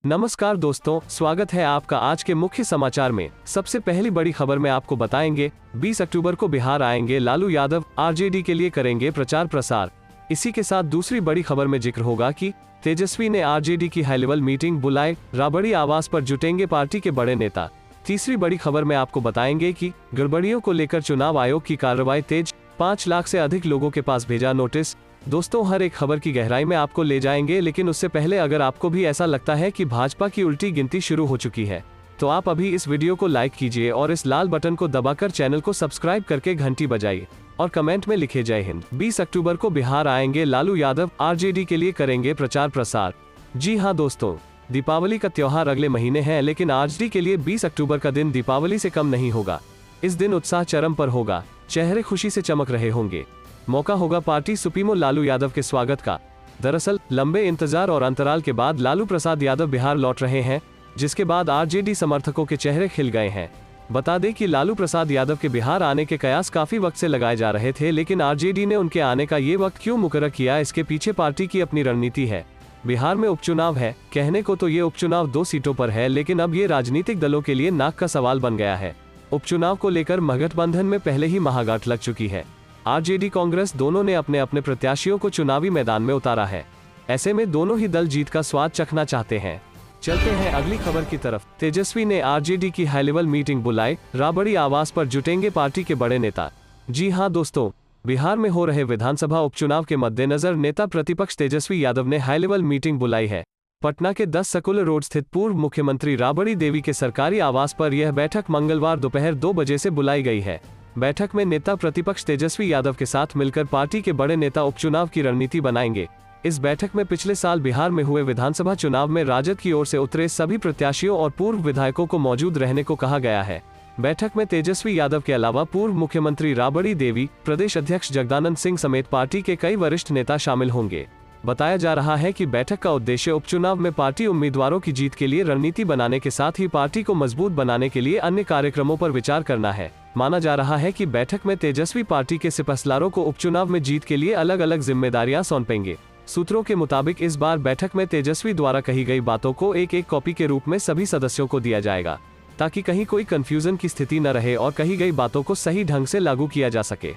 नमस्कार दोस्तों, स्वागत है आपका आज के मुख्य समाचार में। सबसे पहली बड़ी खबर में आपको बताएंगे 20 अक्टूबर को बिहार आएंगे लालू यादव, आरजेडी के लिए करेंगे प्रचार प्रसार। इसी के साथ दूसरी बड़ी खबर में जिक्र होगा कि तेजस्वी ने आरजेडी की हाई लेवल मीटिंग बुलाए, राबड़ी आवास पर जुटेंगे पार्टी के बड़े नेता। तीसरी बड़ी खबर में आपको बताएंगे कि गड़बड़ियों को लेकर चुनाव आयोग की कार्रवाई तेज, 5 लाख से अधिक लोगों के पास भेजा नोटिस। दोस्तों, हर एक खबर की गहराई में आपको ले जाएंगे, लेकिन उससे पहले अगर आपको भी ऐसा लगता है कि भाजपा की उल्टी गिनती शुरू हो चुकी है, तो आप अभी इस वीडियो को लाइक कीजिए और इस लाल बटन को दबाकर चैनल को सब्सक्राइब करके घंटी बजाइए और कमेंट में लिखे जय हिंद। 20 अक्टूबर को बिहार आएंगे लालू यादव, आरजेडी के लिए करेंगे प्रचार प्रसार। जी हाँ दोस्तों, दीपावली का त्योहार अगले महीने है, लेकिन आरजेडी के लिए 20 अक्टूबर का दिन दीपावली से कम नहीं होगा। इस दिन उत्साह चरम पर होगा, चेहरे खुशी से चमक रहे होंगे। मौका होगा पार्टी सुप्रीमो लालू यादव के स्वागत का। दरअसल लंबे इंतजार और अंतराल के बाद लालू प्रसाद यादव बिहार लौट रहे हैं, जिसके बाद आरजेडी समर्थकों के चेहरे खिल गए हैं। बता दें कि लालू प्रसाद यादव के बिहार आने के कयास काफी वक्त से लगाए जा रहे थे, लेकिन आरजेडी ने उनके आने का ये वक्त क्यों मुकर्रर किया, इसके पीछे पार्टी की अपनी रणनीति है। बिहार में उपचुनाव है, कहने को तो ये उपचुनाव 2 सीटों पर है, लेकिन अब ये राजनीतिक दलों के लिए नाक का सवाल बन गया है। उपचुनाव को लेकर महागठबंधन में पहले ही महागाठ लग चुकी है। आरजेडी कांग्रेस दोनों ने अपने अपने प्रत्याशियों को चुनावी मैदान में उतारा है। ऐसे में दोनों ही दल जीत का स्वाद चखना चाहते हैं। चलते हैं अगली खबर की तरफ। तेजस्वी ने आरजेडी की हाई लेवल मीटिंग बुलाई, राबड़ी आवास पर जुटेंगे पार्टी के बड़े नेता। जी हां दोस्तों, बिहार में हो रहे विधानसभा उपचुनाव के मद्देनजर नेता प्रतिपक्ष तेजस्वी यादव ने हाई लेवल मीटिंग बुलाई है। पटना के 10 सर्कुलर रोड स्थित पूर्व मुख्यमंत्री राबड़ी देवी के सरकारी आवास पर यह बैठक मंगलवार दोपहर 2 बजे से बुलाई गई है। बैठक में नेता प्रतिपक्ष तेजस्वी यादव के साथ मिलकर पार्टी के बड़े नेता उपचुनाव की रणनीति बनाएंगे। इस बैठक में पिछले साल बिहार में हुए विधानसभा चुनाव में राजद की ओर से उतरे सभी प्रत्याशियों और पूर्व विधायकों को मौजूद रहने को कहा गया है। बैठक में तेजस्वी यादव के अलावा पूर्व मुख्यमंत्री राबड़ी देवी, प्रदेश अध्यक्ष जगदानंद सिंह समेत पार्टी के कई वरिष्ठ नेता शामिल होंगे। बताया जा रहा है कि बैठक का उद्देश्य उपचुनाव में पार्टी उम्मीदवारों की जीत के लिए रणनीति बनाने के साथ ही पार्टी को मजबूत बनाने के लिए अन्य कार्यक्रमों पर विचार करना है। माना जा रहा है कि बैठक में तेजस्वी पार्टी के सिपहसालारों को उपचुनाव में जीत के लिए अलग अलग जिम्मेदारियां सौंपेंगे। सूत्रों के मुताबिक इस बार बैठक में तेजस्वी द्वारा कही गई बातों को एक एक कॉपी के रूप में सभी सदस्यों को दिया जाएगा, ताकि कहीं कोई कंफ्यूजन की स्थिति न रहे और कही गई बातों को सही ढंग से लागू किया जा सके।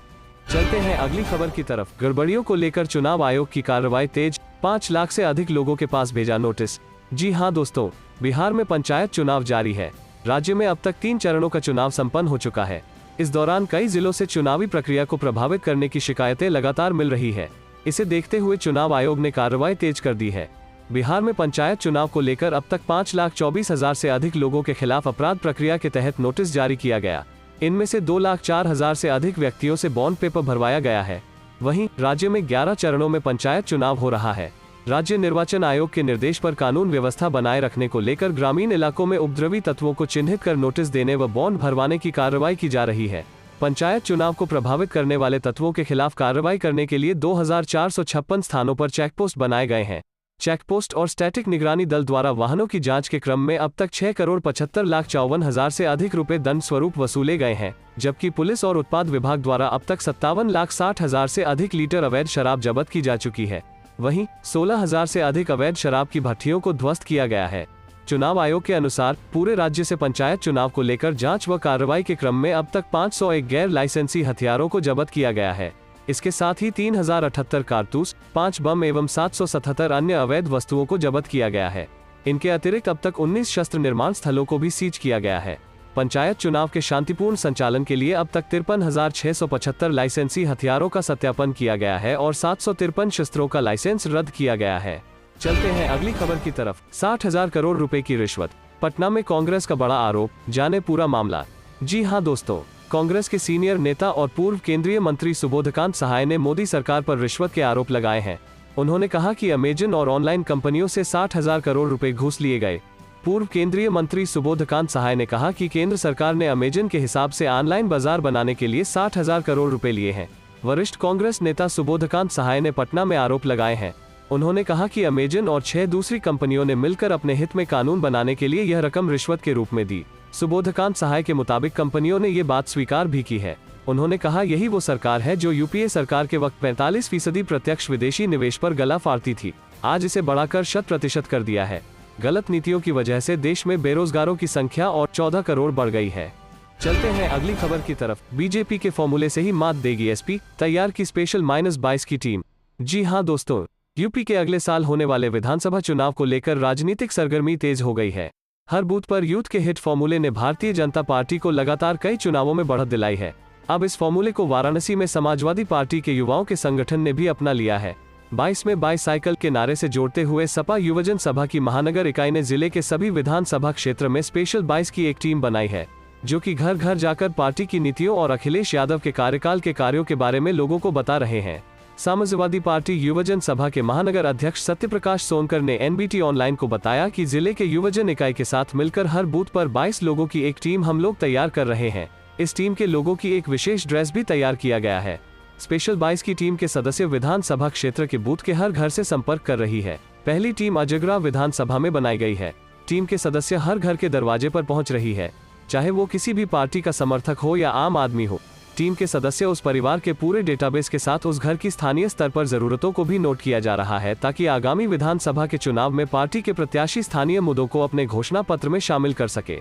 चलते हैं अगली खबर की तरफ। गड़बड़ियों को लेकर चुनाव आयोग की कार्रवाई तेज, 5 लाख से अधिक लोगों के पास भेजा नोटिस। जी हां दोस्तों, बिहार में पंचायत चुनाव जारी है। राज्य में अब तक 3 चरणों का चुनाव संपन्न हो चुका है। इस दौरान कई जिलों से चुनावी प्रक्रिया को प्रभावित करने की शिकायतें लगातार मिल रही है। इसे देखते हुए चुनाव आयोग ने कार्रवाई तेज कर दी है। बिहार में पंचायत चुनाव को लेकर अब तक 5,24,000 से अधिक लोगों के खिलाफ अपराध प्रक्रिया के तहत नोटिस जारी किया गया। इनमें से 2,04,000 से अधिक व्यक्तियों से बॉन्ड पेपर भरवाया गया है। वहीं राज्य में 11 चरणों में पंचायत चुनाव हो रहा है। राज्य निर्वाचन आयोग के निर्देश पर कानून व्यवस्था बनाए रखने को लेकर ग्रामीण इलाकों में उपद्रवी तत्वों को चिन्हित कर नोटिस देने व बॉन्ड भरवाने की कार्रवाई की जा रही है। पंचायत चुनाव को प्रभावित करने वाले तत्वों के खिलाफ कार्रवाई करने के लिए 2,456 स्थानों पर चेकपोस्ट बनाए गए हैं। चेकपोस्ट और स्टैटिक निगरानी दल द्वारा वाहनों की जांच के क्रम में अब तक 6,75,54,000 से अधिक रुपए दंड स्वरूप वसूले गए हैं, जबकि पुलिस और उत्पाद विभाग द्वारा अब तक 57,60,000 से अधिक लीटर अवैध शराब जब्त की जा चुकी है। वहीं 16,000 से अधिक अवैध शराब की भट्टियों को ध्वस्त किया गया है। चुनाव आयोग के अनुसार पूरे राज्य से पंचायत चुनाव को लेकर जांच व कार्रवाई के क्रम में अब तक 501 गैर लाइसेंसी हथियारों को जब्त किया गया है। इसके साथ ही 3,078 कारतूस, 5 बम एवं 777 अन्य अवैध वस्तुओं को जब्त किया गया है। इनके अतिरिक्त अब तक 19 शस्त्र निर्माण स्थलों को भी सीज किया गया है। पंचायत चुनाव के शांतिपूर्ण संचालन के लिए अब तक 53,675 लाइसेंसी हथियारों का सत्यापन किया गया है और 753 शस्त्रों का लाइसेंस रद्द किया गया है। चलते हैं अगली खबर की तरफ। 60,000 करोड़ रुपए की रिश्वत, पटना में कांग्रेस का बड़ा आरोप, जाने पूरा मामला। जी हां दोस्तों, कांग्रेस के सीनियर नेता और पूर्व केंद्रीय मंत्री सुबोधकांत सहाय ने मोदी सरकार पर रिश्वत के आरोप लगाए हैं। उन्होंने कहा कि अमेजन और ऑनलाइन कंपनियों से 60,000 करोड़ रुपए घूस लिए गए। पूर्व केंद्रीय मंत्री सुबोधकांत सहाय ने कहा कि केंद्र सरकार ने अमेजन के हिसाब से ऑनलाइन बाजार बनाने के लिए 60,000 करोड़ रुपए लिए हैं। वरिष्ठ कांग्रेस नेता सुबोधकांत सहाय ने पटना में आरोप लगाए हैं। उन्होंने कहा कि अमेजन और 6 दूसरी कंपनियों ने मिलकर अपने हित में कानून बनाने के लिए यह रकम रिश्वत के रूप में दी। सुबोधकांत सहाय के मुताबिक कंपनियों ने ये बात स्वीकार भी की है। उन्होंने कहा यही वो सरकार है जो यूपीए सरकार के वक्त 45% प्रत्यक्ष विदेशी निवेश पर गला फाड़ती थी। आज इसे बढ़ाकर 100% कर दिया है। गलत नीतियों की वजह से देश में बेरोजगारों की संख्या और 14 करोड़ बढ़ गई है। चलते हैं अगली खबर की तरफ। बीजेपी के फॉर्मूले से ही मात देगी एसपी, तैयार की स्पेशल -22 की टीम। जी हां दोस्तों, यूपी के अगले साल होने वाले विधानसभा चुनाव को लेकर राजनीतिक सरगर्मी तेज हो गई है। हर बूथ पर यूथ के हिट फॉर्मूले ने भारतीय जनता पार्टी को लगातार कई चुनावों में बढ़त दिलाई है। अब इस फॉर्मूले को वाराणसी में समाजवादी पार्टी के युवाओं के संगठन ने भी अपना लिया है। 22 में बाईसाइकिल के नारे से जोड़ते हुए सपा युवजन सभा की महानगर इकाई ने जिले के सभी विधानसभा क्षेत्र में स्पेशल 22 की एक टीम बनाई है, जो कि घर घर जाकर पार्टी की नीतियों और अखिलेश यादव के कार्यकाल के कार्यों के बारे में लोगों को बता रहे हैं। समाजवादी पार्टी युवजन सभा के महानगर अध्यक्ष सत्यप्रकाश सोनकर ने एनबीटी ऑनलाइन को बताया कि जिले के युवजन इकाई के साथ मिलकर हर बूथ पर 22 लोगों की एक टीम हम लोग तैयार कर रहे हैं। इस टीम के लोगों की एक विशेष ड्रेस भी तैयार किया गया है। स्पेशल 22 की टीम के सदस्य विधानसभा क्षेत्र के बूथ के हर घर से संपर्क कर रही है। पहली टीम अजगरा विधानसभा में बनाई गई है। टीम के सदस्य हर घर के दरवाजे पर पहुंच रही है, चाहे वो किसी भी पार्टी का समर्थक हो या आम आदमी हो। टीम के सदस्य उस परिवार के पूरे डेटाबेस के साथ उस घर की स्थानीय स्तर पर जरूरतों को भी नोट किया जा रहा है, ताकि आगामी विधानसभा के चुनाव में पार्टी के प्रत्याशी स्थानीय मुद्दों को अपने घोषणा पत्र में शामिल कर सके।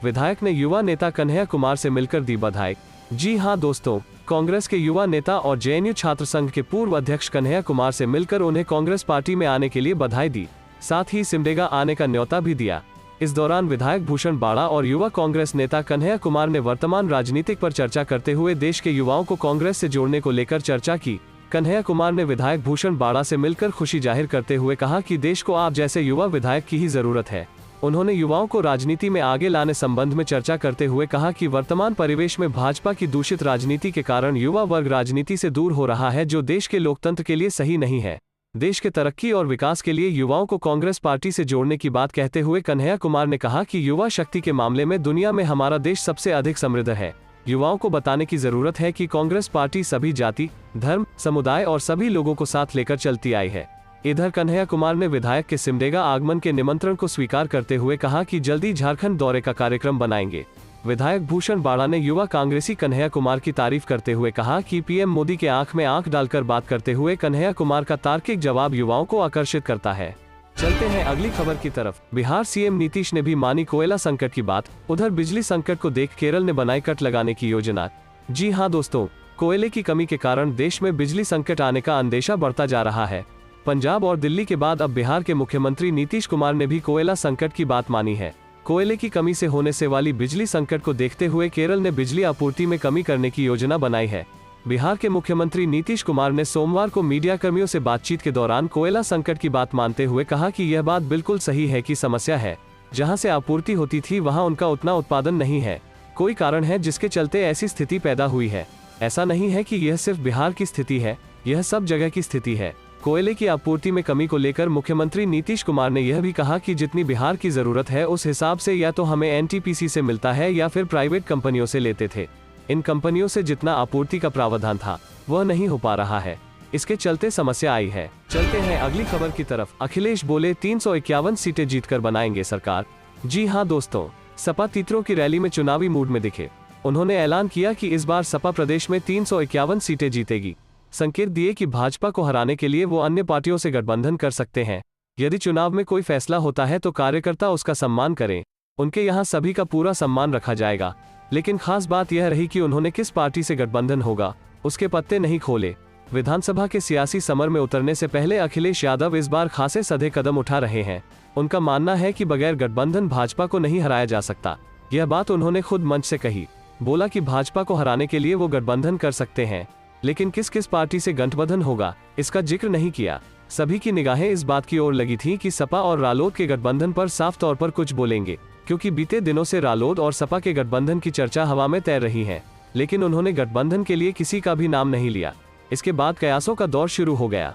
विधायक ने युवा नेता कन्हैया कुमार से मिलकर दी बधाई। जी हां दोस्तों, कांग्रेस के युवा नेता और जेएनयू छात्र संघ के पूर्व अध्यक्ष कन्हैया कुमार से मिलकर उन्हें कांग्रेस पार्टी में आने के लिए बधाई दी, साथ ही सिमडेगा आने का न्योता भी दिया। इस दौरान विधायक भूषण बाड़ा और युवा कांग्रेस नेता कन्हैया कुमार ने वर्तमान राजनीतिक पर चर्चा करते हुए देश के युवाओं को कांग्रेस से जोड़ने को लेकर चर्चा की। कन्हैया कुमार ने विधायक भूषण बाड़ा से मिलकर खुशी जाहिर करते हुए कहा कि देश को आप जैसे युवा विधायक की ही जरूरत है। उन्होंने युवाओं को राजनीति में आगे लाने संबंध में चर्चा करते हुए कहा कि वर्तमान परिवेश में भाजपा की दूषित राजनीति के कारण युवा वर्ग राजनीति से दूर हो रहा है, जो देश के लोकतंत्र के लिए सही नहीं है। देश के तरक्की और विकास के लिए युवाओं को कांग्रेस पार्टी से जोड़ने की बात कहते हुए कन्हैया कुमार ने कहा कि युवा शक्ति के मामले में दुनिया में हमारा देश सबसे अधिक समृद्ध है। युवाओं को बताने की जरूरत है कि कांग्रेस पार्टी सभी जाति, धर्म, समुदाय और सभी लोगों को साथ लेकर चलती आई है। इधर कन्हैया कुमार ने विधायक के सिमडेगा आगमन के निमंत्रण को स्वीकार करते हुए कहा कि जल्दी झारखंड दौरे का कार्यक्रम बनाएंगे। विधायक भूषण बाड़ा ने युवा कांग्रेसी कन्हैया कुमार की तारीफ करते हुए कहा कि पीएम मोदी के आंख में आंख डालकर बात करते हुए कन्हैया कुमार का तार्किक जवाब युवाओं को आकर्षित करता है। चलते हैं अगली खबर की तरफ। बिहार सीएम नीतीश ने भी मानी कोयला संकट की बात। उधर बिजली संकट को देख केरल ने बनाई कट लगाने की योजना। जी हां दोस्तों, कोयले की कमी के कारण देश में बिजली संकट आने का अंदेशा बढ़ता जा रहा है। पंजाब और दिल्ली के बाद अब बिहार के मुख्यमंत्री नीतीश कुमार ने भी कोयला संकट की बात मानी है। कोयले की कमी से होने से वाली बिजली संकट को देखते हुए केरल ने बिजली आपूर्ति में कमी करने की योजना बनाई है। बिहार के मुख्यमंत्री नीतीश कुमार ने सोमवार को मीडिया कर्मियों से बातचीत के दौरान कोयला संकट की बात मानते हुए कहा कि यह बात बिल्कुल सही है कि समस्या है। जहां से आपूर्ति होती थी वहां उनका उतना उत्पादन नहीं है। कोई कारण है जिसके चलते ऐसी स्थिति पैदा हुई है। ऐसा नहीं है कि यह सिर्फ बिहार की स्थिति है, यह सब जगह की स्थिति है। कोयले की आपूर्ति में कमी को लेकर मुख्यमंत्री नीतीश कुमार ने यह भी कहा कि जितनी बिहार की जरूरत है उस हिसाब से या तो हमें एनटीपीसी से मिलता है या फिर प्राइवेट कंपनियों से लेते थे। इन कंपनियों से जितना आपूर्ति का प्रावधान था वह नहीं हो पा रहा है, इसके चलते समस्या आई है। चलते हैं अगली खबर की तरफ। अखिलेश बोले 351 सीटें जीतकर बनाएंगे सरकार। जी हां दोस्तों, सपा तीतरों की रैली में चुनावी मूड में दिखे। उन्होंने ऐलान किया कि इस बार सपा प्रदेश में 351 सीटें जीतेगी। संकेत दिए कि भाजपा को हराने के लिए वो अन्य पार्टियों से गठबंधन कर सकते हैं। यदि चुनाव में कोई फैसला होता है तो कार्यकर्ता उसका सम्मान करें। उनके यहाँ सभी का पूरा सम्मान रखा जाएगा। लेकिन खास बात यह रही कि उन्होंने किस पार्टी से गठबंधन होगा उसके पत्ते नहीं खोले। विधानसभा के सियासी समर में उतरने से पहले अखिलेश यादव इस बार खासे सधे कदम उठा रहे हैं। उनका मानना है कि बगैर गठबंधन भाजपा को नहीं हराया जा सकता। यह बात उन्होंने खुद मंच से कही। बोला कि भाजपा को हराने के लिए वो गठबंधन कर सकते हैं, लेकिन किस किस पार्टी से गठबंधन होगा इसका जिक्र नहीं किया। सभी की निगाहें इस बात की ओर लगी थी कि सपा और रालोद के गठबंधन पर साफ तौर पर कुछ बोलेंगे, क्योंकि बीते दिनों से रालोद और सपा के गठबंधन की चर्चा हवा में तैर रही है। लेकिन उन्होंने गठबंधन के लिए किसी का भी नाम नहीं लिया। इसके बाद कयासों का दौर शुरू हो गया।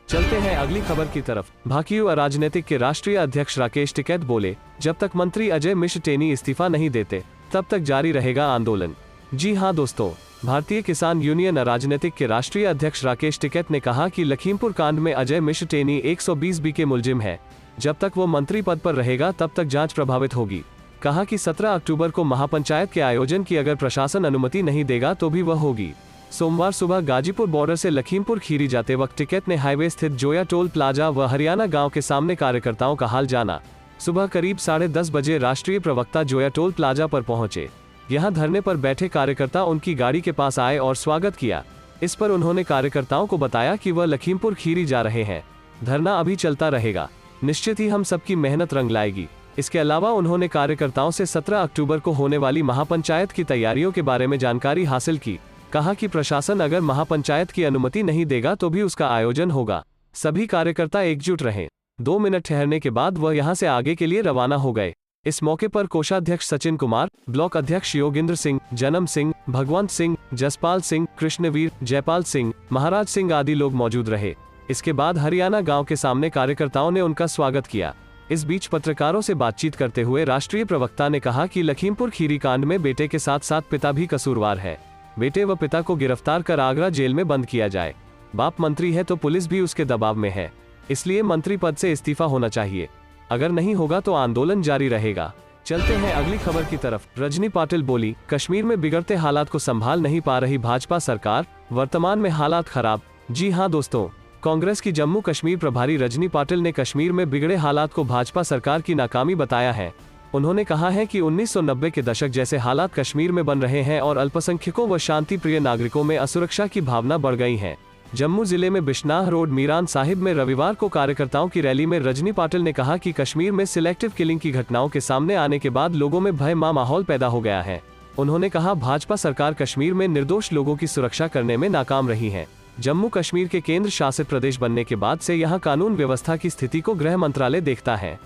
चलते हैं अगली खबर की तरफ। भाकियू राजनीतिक के राष्ट्रीय अध्यक्ष राकेश टिकैत बोले, जब तक मंत्री अजय मिश्र टेनी इस्तीफा नहीं देते तब तक जारी रहेगा आंदोलन। जी हां दोस्तों, भारतीय किसान यूनियन राजनीतिक के राष्ट्रीय अध्यक्ष राकेश टिकैत ने कहा कि लखीमपुर कांड में अजय मिश्र टेनी 120B के मुलजिम है। जब तक वो मंत्री पद पर रहेगा तब तक जांच प्रभावित होगी। कहा कि 17 अक्टूबर को महापंचायत के आयोजन की अगर प्रशासन अनुमति नहीं देगा तो भी वह होगी। सोमवार सुबह गाजीपुर बॉर्डर से लखीमपुर खीरी जाते वक्त टिकैत ने हाईवे स्थित जोया टोल प्लाजा व हरियाणा गांव के सामने कार्यकर्ताओं का हाल जाना। सुबह करीब 10:30 बजे राष्ट्रीय प्रवक्ता जोया टोल प्लाजा पर पहुंचे। यहां धरने पर बैठे कार्यकर्ता उनकी गाड़ी के पास आए और स्वागत किया। इस पर उन्होंने कार्यकर्ताओं को बताया कि वह लखीमपुर खीरी जा रहे हैं। धरना अभी चलता रहेगा, निश्चित ही हम सबकी मेहनत रंग लाएगी। इसके अलावा उन्होंने कार्यकर्ताओं से 17 अक्टूबर को होने वाली महापंचायत की तैयारियों के बारे में जानकारी हासिल की। कहा कि प्रशासन अगर महापंचायत की अनुमति नहीं देगा तो भी उसका आयोजन होगा। सभी कार्यकर्ता एकजुट रहें। 2 मिनट ठहरने के बाद वह यहां से आगे के लिए रवाना हो गए। इस मौके पर कोषाध्यक्ष सचिन कुमार, ब्लॉक अध्यक्ष योगेंद्र सिंह, जन्म सिंह, भगवंत सिंह, जसपाल सिंह, कृष्णवीर, जयपाल सिंह, महाराज सिंह आदि लोग मौजूद रहे। इसके बाद हरियाणा गांव के सामने कार्यकर्ताओं ने उनका स्वागत किया। इस बीच पत्रकारों से बातचीत करते हुए राष्ट्रीय प्रवक्ता ने कहा कि लखीमपुर खीरी कांड में बेटे के साथ साथ पिता भी कसूरवार है। बेटे व पिता को गिरफ्तार कर आगरा जेल में बंद किया जाए। बाप मंत्री है तो पुलिस भी उसके दबाव में है, इसलिए मंत्री पद से इस्तीफा होना चाहिए। अगर नहीं होगा तो आंदोलन जारी रहेगा। चलते हैं अगली खबर की तरफ। रजनी पाटिल बोली, कश्मीर में बिगड़ते हालात को संभाल नहीं पा रही भाजपा सरकार, वर्तमान में हालात खराब। जी हां दोस्तों, कांग्रेस की जम्मू कश्मीर प्रभारी रजनी पाटिल ने कश्मीर में बिगड़े हालात को भाजपा सरकार की नाकामी बताया है। उन्होंने कहा है कि 1990 के दशक जैसे हालात कश्मीर में बन रहे हैं और अल्पसंख्यकों व शांति प्रिय नागरिकों में असुरक्षा की भावना बढ़ गई है। जम्मू जिले में बिश्नाह रोड मीरान साहिब में रविवार को कार्यकर्ताओं की रैली में रजनी पाटिल ने कहा कि कश्मीर में सिलेक्टिव किलिंग की घटनाओं के सामने आने के बाद लोगों में भय माहौल पैदा हो गया है। उन्होंने कहा, भाजपा सरकार कश्मीर में निर्दोष लोगों की सुरक्षा करने में नाकाम रही है। जम्मू कश्मीर के केंद्र शासित प्रदेश बनने के बाद से यहाँ कानून व्यवस्था की स्थिति को गृह मंत्रालय देखता है।